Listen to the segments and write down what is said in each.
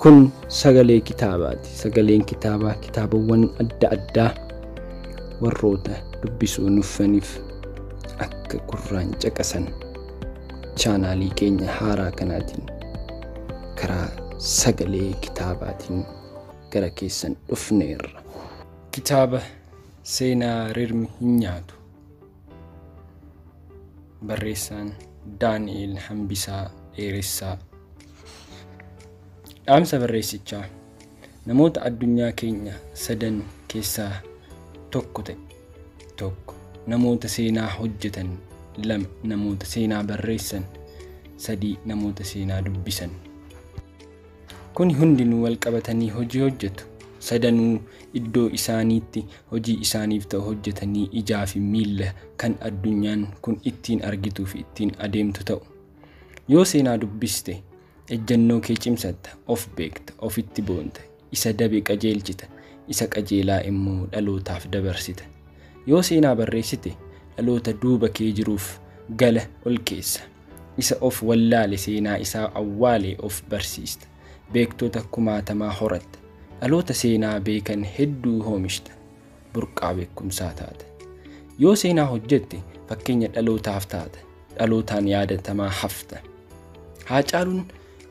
Kun sagalee kitaabaati. Sagaleen kitaabaa kitaabawwan adda addaa warroota dubbisuu nuffaniif akka gurraan caqasan chaanaalii keenya haaraa kanaatiin karaa sagalee kitaabaatiin gara keessan dhufneerra. Kitaaba seenaa rirmi hin nyaatu. Barreessaan Daani'el Hambisaa Dheeressaa. Dhaamsa barreessichaa: namoota addunyaa keenya sadan keessaa tokko ta'e, tokko namoota seenaa hojjetan, lama namoota seenaa barreessan, sadii namoota seenaa dubbisan. Kun hundinuu wal qabatanii hojii hojjetu. Sadanuu iddoo isaaniitti hojii isaaniif ta'u hojjetanii ijaa fi miilla kan addunyaan kun ittiin argituu fi ittiin adeemtu ta'u. Yoo seenaa dubbiste ejjennoo kee cimsatta, of beekta, ofitti boonta, isa dabe qajeelchita, isa qajeelaa immoo dhalootaaf dabarsita. Yoo seenaa barreessite dhaloota duuba kee jiruuf gala ol keessa, isa of wallaale seenaa isaa awwaalee of barsiista. Beektota kumaatamaa horatta, dhaloota seenaa beekan hedduu hoomishta, burqaa beekumsaa taata. Yoo seenaa hojjette fakkeenya dhalootaaf taata, dhalootaan yaadatamaa hafta. Haacaaluun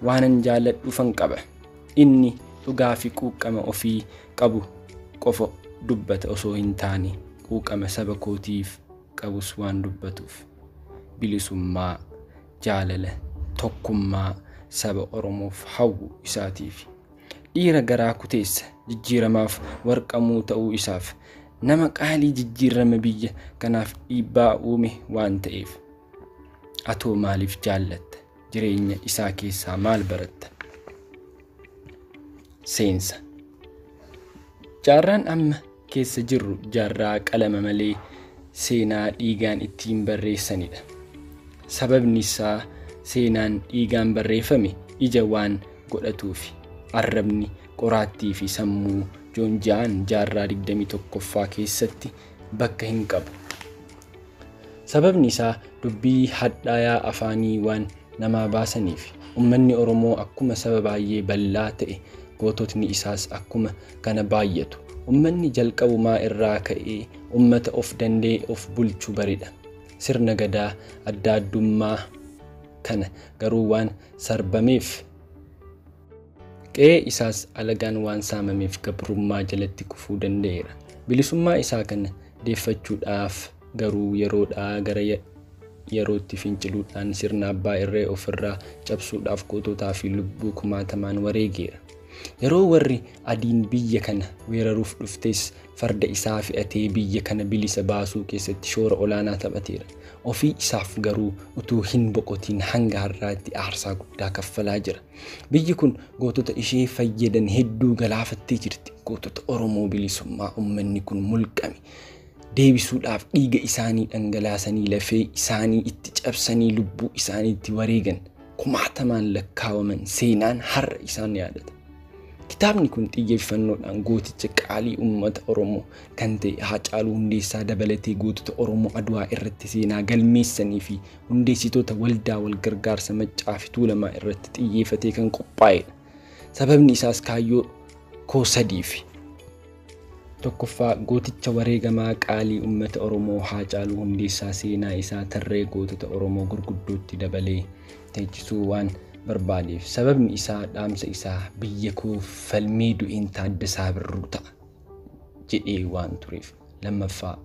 waanan jaalladhuufan qaba. Inni dhugaa fi quuqqama ofii qabu qofa dubbata osoo hin taane quuqqama saba kootiif qabus waan dubbatuuf. Bilisummaa, jaalala, tokkummaa saba Oromoof hawwu isaatiif. Dhiira garaa kuteessa jijjiiramaaf warqamuu ta'uu isaaf, nama qaalii jijjiirama biyya kanaaf dhiibbaa uume waan ta'eef. Atoo maaliif jaallatta? Jireenya isaa keessaa maal baratta? Seensa. Jaarraan amma keessa jirru jaarraa qalama malee seenaa dhiigaan ittiin barreessanidha. Sababni isaa seenaan dhiigaan barreeffame ija waan godhatuufi. Arrabni, qoraattii fi sammuu joonja'an jaarraa 21ffaa keessatti bakka hin qabu. Sababni isaa dubbii hadhaayaa afaanii waan namaa baasaniif. Uummanni Oromoo akkuma saba baay'ee bal'aa ta'e, goototni isaas akkuma kana baay'atu. Uummanni jalqabumaa irraa ka'ee uummata of danda'e of bulchuu baredha. Sirna gadaa adda addummaa kana garuu waan sarbameef, qe'ee isaas alagaan waan saamameef gabrummaa jalatti kufuu danda'eera. Bilisummaa isaa kana deeffachuudhaaf garuu yeroodhaa gara yerootti finciluudhaan sirna abbaa irree ofirraa cabsuudhaaf goototaa fi lubbuu kumaatamaan wareegeera. Yeroo warri adiin biyya kana weeraruuf dhuftes farda isaa fe'atee biyya kana bilisa baasuu keessatti shoora olaanaa taphateera. Ofii isaaf garuu utuu hin boqotiin hanga har'aatti aarsaa guddaa kaffalaa jira. Biyyi kun gootota ishee fayyadan hedduu galaafattee jirti. Gootota Oromoo bilisummaa uummanni kun mulqame deebisuudhaaf dhiiga isaanii dhangalaasanii lafee isaanii itti cabsanii lubbuu isaaniitti wareegan kumaatamaan lakkaawaman seenaan har'a isaan yaadata. Kitaabni kun xiyyeeffannoodhaan gooticha qaalii uummata Oromoo kan ta'e Haacaaluu Hundeessaa dabalatee gootota Oromoo Adwaa irratti seenaa galmeessanii fi hundeessitoota waldaa wal gargaarsa Maccaa fi Tuulamaa irratti xiyyeeffatee kan qophaa'edha. Sababni isaas kaayyoo koo sadiifi. Tokkoffaa, gooticha wareegamaa qaalii uummata Oromoo Haacaaluu Hundeessaa seenaa isaa tarree gootota Oromoo gurguddootti dabalee teechisuu waan barbaadeef. Sababni isaa dhaamsa isaa biyya koo falmee du'een Taaddasaa Birruu ta'a jedhee waan tureef. Lammaffaa,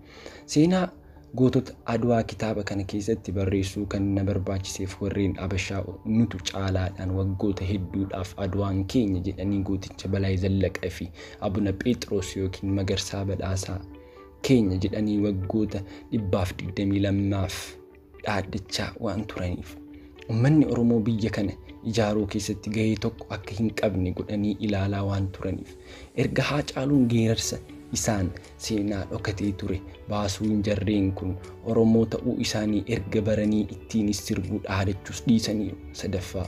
seenaa gootota Adwaa kitaaba kana keessatti barreessuu kan na barbaachiseef warreen Abashaa nutu caalaadhaan waggoota hedduudhaaf Adwaan keenya jedhanii gooticha Balaay Zallaqaa fi Abuna Phexros yookiin Magarsaa Badhaasaa keenya jedhanii waggoota 122f dhaaddachaa waan turaniif. Uummanni Oromoo biyya kana ijaaruu keessatti gahee tokko akka hin qabne godhanii ilaalaa waan turaniif. Erga Haacaaluun geerarsa isaan seenaa dhokatee ture baasuun jarreen kun Oromoo ta'uu isaanii erga baranii ittiinis sirbuu dhaadachuus dhiisaniiru. Sadaffaa,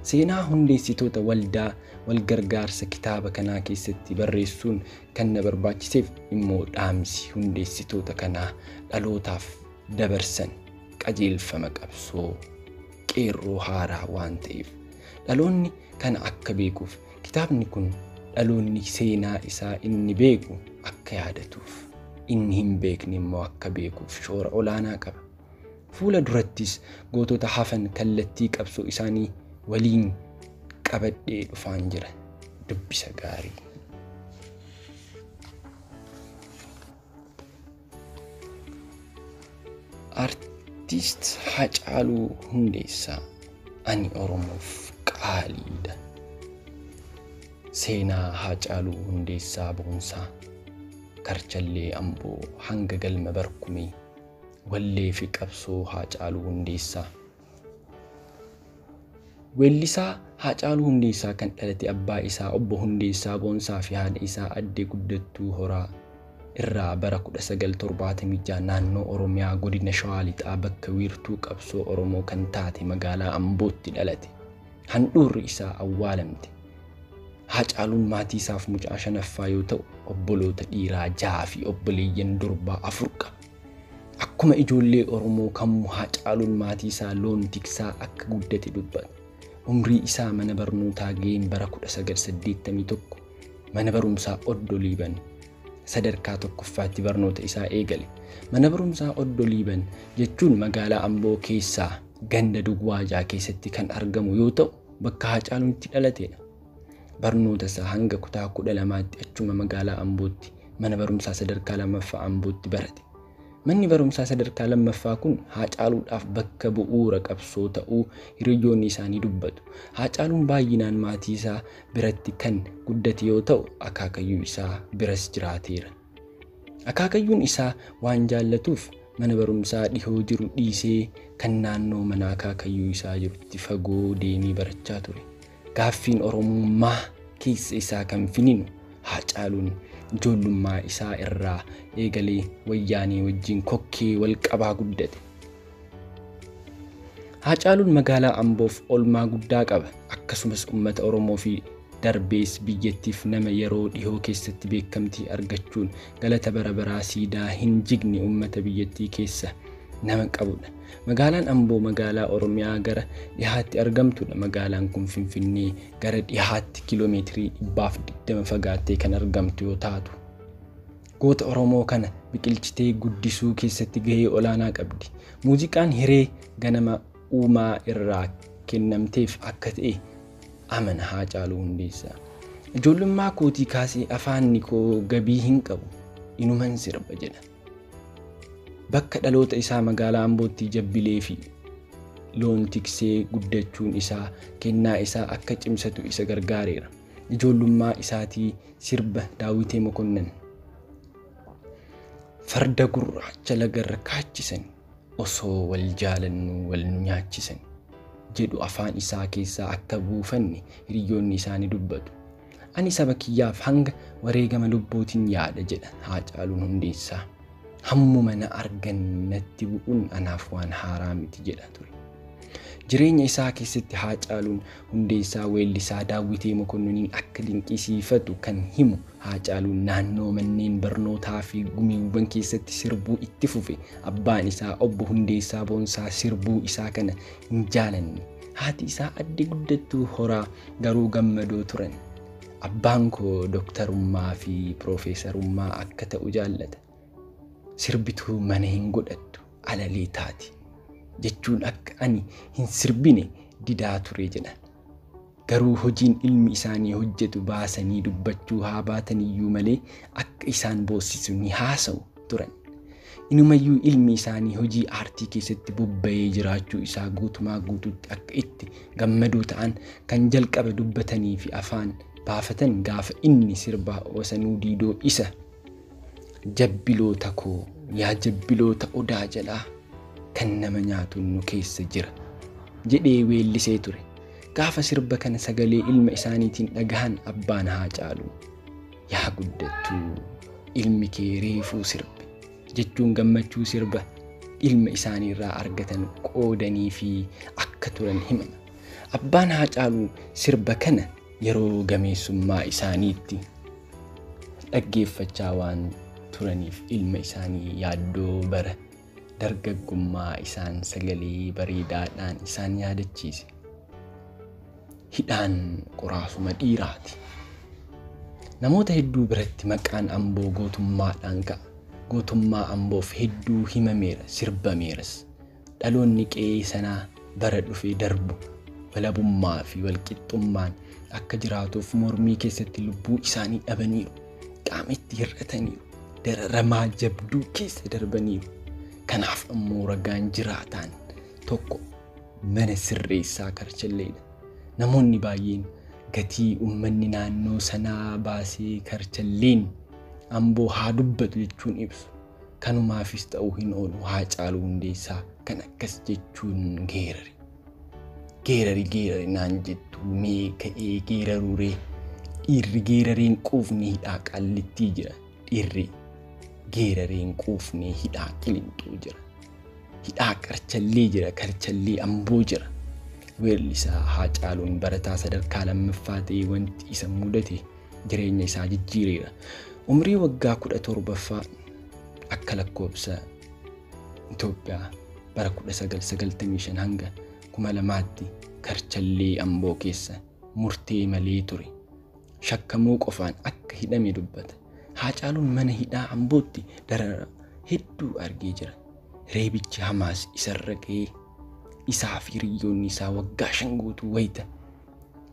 seenaa hundeessitoota waldaa wal gargaarsa kitaaba kanaa keessatti barreessuun kan na barbaachiseef immoo dhaamsi hundeessitoota kanaa dhalootaaf dabarsan qajeelfama qabsoo qeerroo haaraa waan ta'eef dhaloonni kana akka beekuuf Kitaabni kun dhaloonni seenaa isaa inni beeku akka yaadatuuf, inni hin beekne immoo akka beekuuf shoora olaanaa qaba. Fuula durattis gootota hafan kallattii qabsoo isaanii waliin qabadhee dhufaan jira. Dubbisa gaarii. Artiist Haacaaluu Hundeessaa ani Oromoof qaaliidha. Seenaa Haacaaluu Hundeessaa Boonsaa Karchallee Amboo hanga galma Barkumee wallee fi qabsoo Haacaaluu Hundeessaa. Weellisaa Haacaaluu Hundeessaa kan dhalate abbaa isaa obbo Hundeessaa Boonsaa fi haadha isaa addee Guddattuu Horaa irraa bara 1976 naannoo Oromiyaa godina Shawaa Lixaa bakka wiirtuu qabsoo Oromoo kan taate magaalaa Ambootti dhalate. Handhuurri isaa awwaalamte. Haacaaluun maatii isaaf mucaa shanaffaa yoo ta'u, obboloota dhiiraa 6 fi obboleeyyan durbaa 4 qaba. Akkuma ijoollee Oromoo kamuu Haacaaluun maatii isaa loon tiksaa akka guddate dubbata. Umrii isaa mana barnootaa ga'een bara 1981 mana barumsaa Oddo Liiban sadarkaa tokkoffaatti barnoota isaa eegale. Mana barumsaa Oddo Liiban jechuun magaalaa Amboo keessaa ganda Dugwaajaa keessatti kan argamu yoo ta'u, bakka Haacaaluun itti dhalatedha. Barnoota isaa hanga kutaa 12tti achuma magaalaa Ambootti mana barumsaa sadarkaa lammaffaa Ambootti barate. Manni barumsaa sadarkaa lammaffaa kun Haacaaluudhaaf bakka bu'uura qabsoo ta'uu hiriyoonni isaanii dubbatu. Haacaaluun baay'inaan maatii isaa biratti kan guddate yoo ta'u, akaakayyuu isaa biras jiraateera. Akaakayyuun isaa waan jaallatuuf mana barumsaa dhihoo jiru dhiisee kan naannoo mana akaakayyuu isaa jirutti fagoo deemee barachaa ture. Gaaffiin Oromummaa keessa isaa kan finiinu Haacaaluun ijoollummaa isaa irraa eegalee wayyaanee wajjin kokkee wal qabaa guddate. Haacaaluun magaalaa Amboof olmaa guddaa qaba. Akkasumas uummata Oromoo fi darbees biyyattiif nama yeroo dhihoo keessatti beekamtii argachuun galata bara baraa siidaa hin jigne uummata biyyattii keessa nama qabudha. Magaalaan Amboo magaalaa Oromiyaa gara dhihaatti argamtudha. Magaalaan kun Finfinnee gara dhihaatti kiiloomeetirii 120 fagaattee kan argamtu yoo taatu, goota Oromoo kana biqilchitee guddisuu keessatti gahee olaanaa qabdi. Muuziqaan hiree ganama uumaa irraa kennamteef akka ta'e amana Haacaaluu Hundeessaa. Ijoollummaa kootii kaasee afaanni koo gabii hin qabu, inuman sirba jedha. Bakka dhaloota isaa magaalaa Ambootti jabbilee fi loon tiksee guddachuun isaa kennaa isaa akka cimsatu isa gargaareera. Ijoollummaa isaatii sirba Daawitee Mokonnon farda gurraacha lagarra kaachisan osoo wal jaalannuu wal nu nyaachisan jedhu afaan isaa keessaa akka buufanne hiriyoonni isaanii dubbatu. Ani saba kiyyaaf hanga wareegama lubbootiin yaada jedha Haacaaluun Hundeessaa. Hammuma na argan natti bu'uun anaaf waan haaraa miti jedha ture. Jireenya isaa keessatti Haacaaluun Hundeessaa weellisaa Daawitee Mokonnoniin akka dinqisiifatu kan himu Haacaaluun naannoo manneen barnootaa fi gumiiwwan keessatti sirbuu itti fufe. Abbaan isaa obbo Hundeessaa Boonsaa sirbuu isaa kana hin jaalanne. Haati isaa addee Guddattuu Horaa garuu gammadoo turan. Abbaan koo dooktarummaa fi piroofeesarummaa akka ta'u jaallata. Sirbituu mana hin godhattu alalee taati jechuun akka ani hin sirbine didaa ture jedha. Garuu hojiin ilmi isaanii hojjetu baasanii dubbachuu haa baataniyyuu malee akka isaan boosisu ni haasa'u turan. Inumayyuu ilmi isaanii hojii aartii keessatti bobba'ee jiraachuu isaa guutumaa guutuutti akka itti gammadoo ta'an kan jalqaba dubbatanii fi afaan baafatan gaafa inni sirba Wasanuu Diidoo isa jabbiloota koo yaa jabbiloota odaa jalaa kan nama nyaatuun nu keessa jira jedhee weellisee ture. Gaafa sirba kana sagalee ilma isaaniitiin dhagahan abbaan Haacaaluu yaa guddattuu ilmi kee reefuu sirbe jechuun gammachuu sirba ilma isaaniirraa argatan qoodanii fi akka turan himama. Abbaan Haacaaluu sirba kana yeroo gameessummaa isaaniitti dhaggeeffachaa waan turaniif ilma isaanii yaaddoo bara dargaggummaa isaan sagalee bareedaadhaan isaan yaadachiise. hidhaan qoraasuma dhiiraati. Namoota hedduu biratti maqaan Amboo gootummaadhaan ka'a. Gootummaa Amboof hedduu himameera, sirbameeras. Dhaloonni qe'ee sanaa bara dhufee darbu walabummaa fi walqixxummaan akka jiraatuuf mormii keessatti lubbuu isaanii dhabaniiru. Qaamatti hir'ataniiru. Dararamaa jabduu keessa darbaniiru. Kanaaf ammoo ragaan jiraataan tokko mana sirreessaa Karchalleedha. Namoonni baay'een gatii uummanni naannoo sanaa baasee Karchalleen Amboo haa dubbatu jechuun ibsu. Kanumaafis ta'uu hin oolu Haacaaluu Hundeessaa kan akkas jechuun geerari. Geerari naan jettu mee ka'ee geeraruree. Dhiirri geerareen quufne hidhaa Qaallittii jira. Dhiirri geerareen quufne hidhaa Qilinxuu jira. Hidhaa Karchallee jira. Karchallee Amboo jira. Weellisaa Haacaaluun barataa sadarkaa lammaffaa ta'ee wanti isa mudate jireenya isaa jijjiireera. Umrii waggaa 17ffaa akka lakkoobsa Itoophiyaa bara 1995 hanga 2000tti Karchallee Amboo keessa murtee malee ture. Shakkamuu qofaan akka hidhame dubbata. Haacaaluun mana hidhaa Ambootti darara hedduu argee jira. Reebichi hamaas isarra ga'ee isaa fi hiriyoonni isaa waggaa 5 guutuu wayita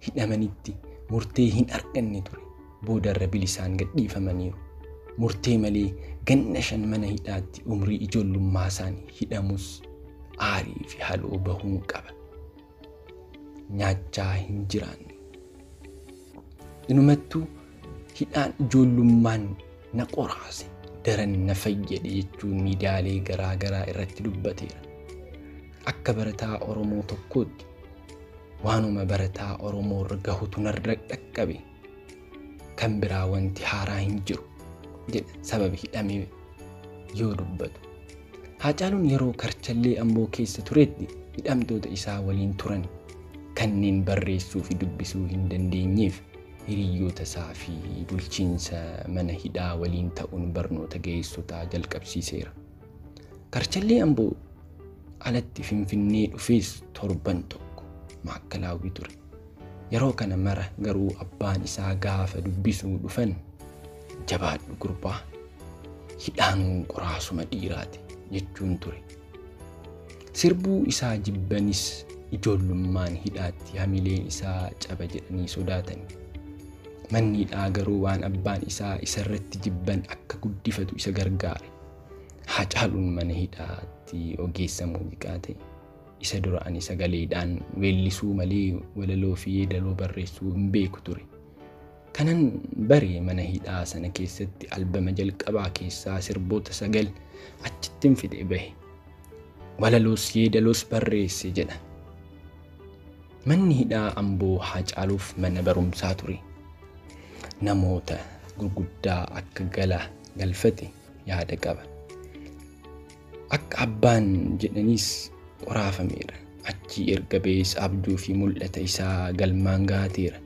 hidhamanitti murtee hin arganne ture. Boodarra bilisaan gadhiifamaniiru. Murtee malee ganna 5 mana hidhaatti umrii ijoollummaa isaanii hidhamus aarii fi haloo bahuun qaba. Nyaachaa hin jiraanne. Inumattuu hidhaan ijoollummaan na qoraase daran na fayyade jechuun miidiyaalee garaa garaa irratti dubbateera. Akka barataa Oromoo tokkootti waanuma barataa Oromoo irra gahutu narra dhaqqabe. Kan biraa wanti haaraa hin jiru jedha sababa hidhamee yoo dubbatu. Haacaaluun yeroo Karchallee Amboo keessa turetti hidhamtoota isaa waliin turan kanneen barreessuu fi dubbisuu hin dandeenyeef hiriyoota isaa fi bulchiinsa mana hidhaa waliin ta'uun barnoota ga'eessotaa jalqabsiiseera. Karchallee Amboo alatti Finfinnee dhufees torban tokko maakalaawii ture. Yeroo kana mara garuu abbaan isaa gaafa dubbisuu dhufan jabaadhu gurbaa hidhaan qoraasuma dhiiraati jechuun ture. Sirbuu isaa jibbanis ijoollummaan hidhaatti hamileen isaa caba jedhanii sodaatan. Manni hidhaa garuu waan abbaan isaa isarratti jibban akka guddifatu isa gargaare. Haacaaluun mana hidhaatti ogeessa muuziqaa ta'e. Isa dura ani sagaleedhaan weellisuu malee walaloo fi yeedaloo barreessuu hin beeku ture. Kanan baree mana hidhaa sana keessatti albama jalqabaa keessaa sirboota 9 achittiin fide bahe. Walaloos yeedaloos barreesse jedha. Manni hidhaa Amboo Haacaaluuf mana barumsaa ture. Namoota gurguddaa akka galfate yaada qaba. Akka abbaan jedhanis qoraafameera. Achi erga ba'ees abjuu fi mul'ata isaa galmaan gaateera.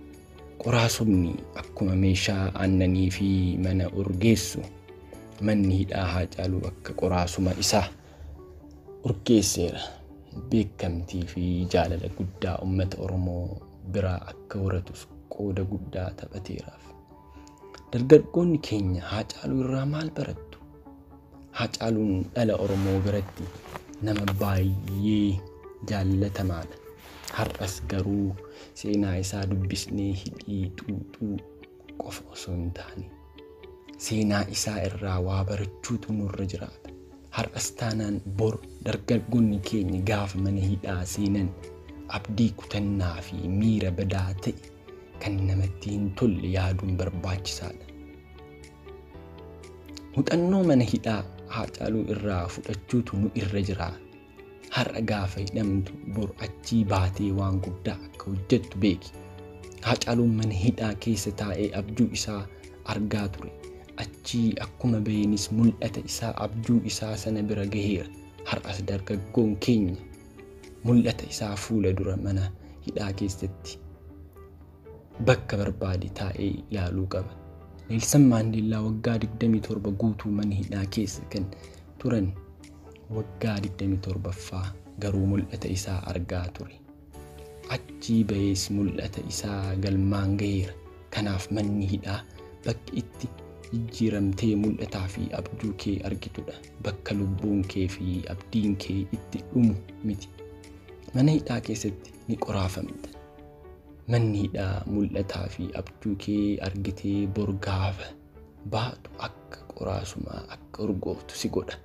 Qoraasumni akkuma meeshaa aannanii fi mana urgeessu manni hidhaa Haacaaluu akka qoraasuma isaa urgeesseera. Beekamtii fi jaalala guddaa uummata Oromoo biraa akka horatus qooda guddaa taphateeraaf. Dargaggoonni keenya Haacaaluu irraa maal barattu? Haacaaluun dhala Oromoo biratti nama baay'ee jaallatamaadha. Har'as garuu seenaa isaa dubbisnee hidhii xuuxuu qofa osoo hin taane seenaa isaa irraa waa barachuutu nurra jiraata. Har'as taanaan bor dargaggoonni keenya gaafa mana hidhaa seenan abdii kutannaa fi miira badaa ta'e kan namatti hin tolle yaaduun barbaachisaadha. Muuxannoo mana hidhaa Haacaaluu irraa fudhachuutu nu irra jira. Har'a gaafa hidhamtu bor achii baatee waan guddaa akka hojjettu beeki. Haacaaluun mana hidhaa keessa taa'ee abjuu isaa argaa ture. Achii akkuma ba'eenis mul'ata isaa abjuu isaa sana bira gaheera. Har'as dargaggoon keenya mul'ata isaa fuula dura mana hidhaa keessatti bakka barbaade taa'ee ilaaluu qaba. Neelsan Maandeellaa waggaa 27 guutuu mana hidhaa keessa kan turan waggaa 27ffaa garuu mul'ata isaa argaa ture. Achii bahees mul'ata isaa galmaan gaheera. Kanaaf manni hidhaa bakki itti jijjiiramtee mul'ataa fi abjuu kee argitudha. Bakka lubbuun kee fi abdiin kee itti dhumu miti. Mana hidhaa keessatti ni qoraafamta. Manni hidhaa mul'ataa fi abjuu kee argitee bor gaafa baatu akka qoraasumaa akka urgooftu si godha.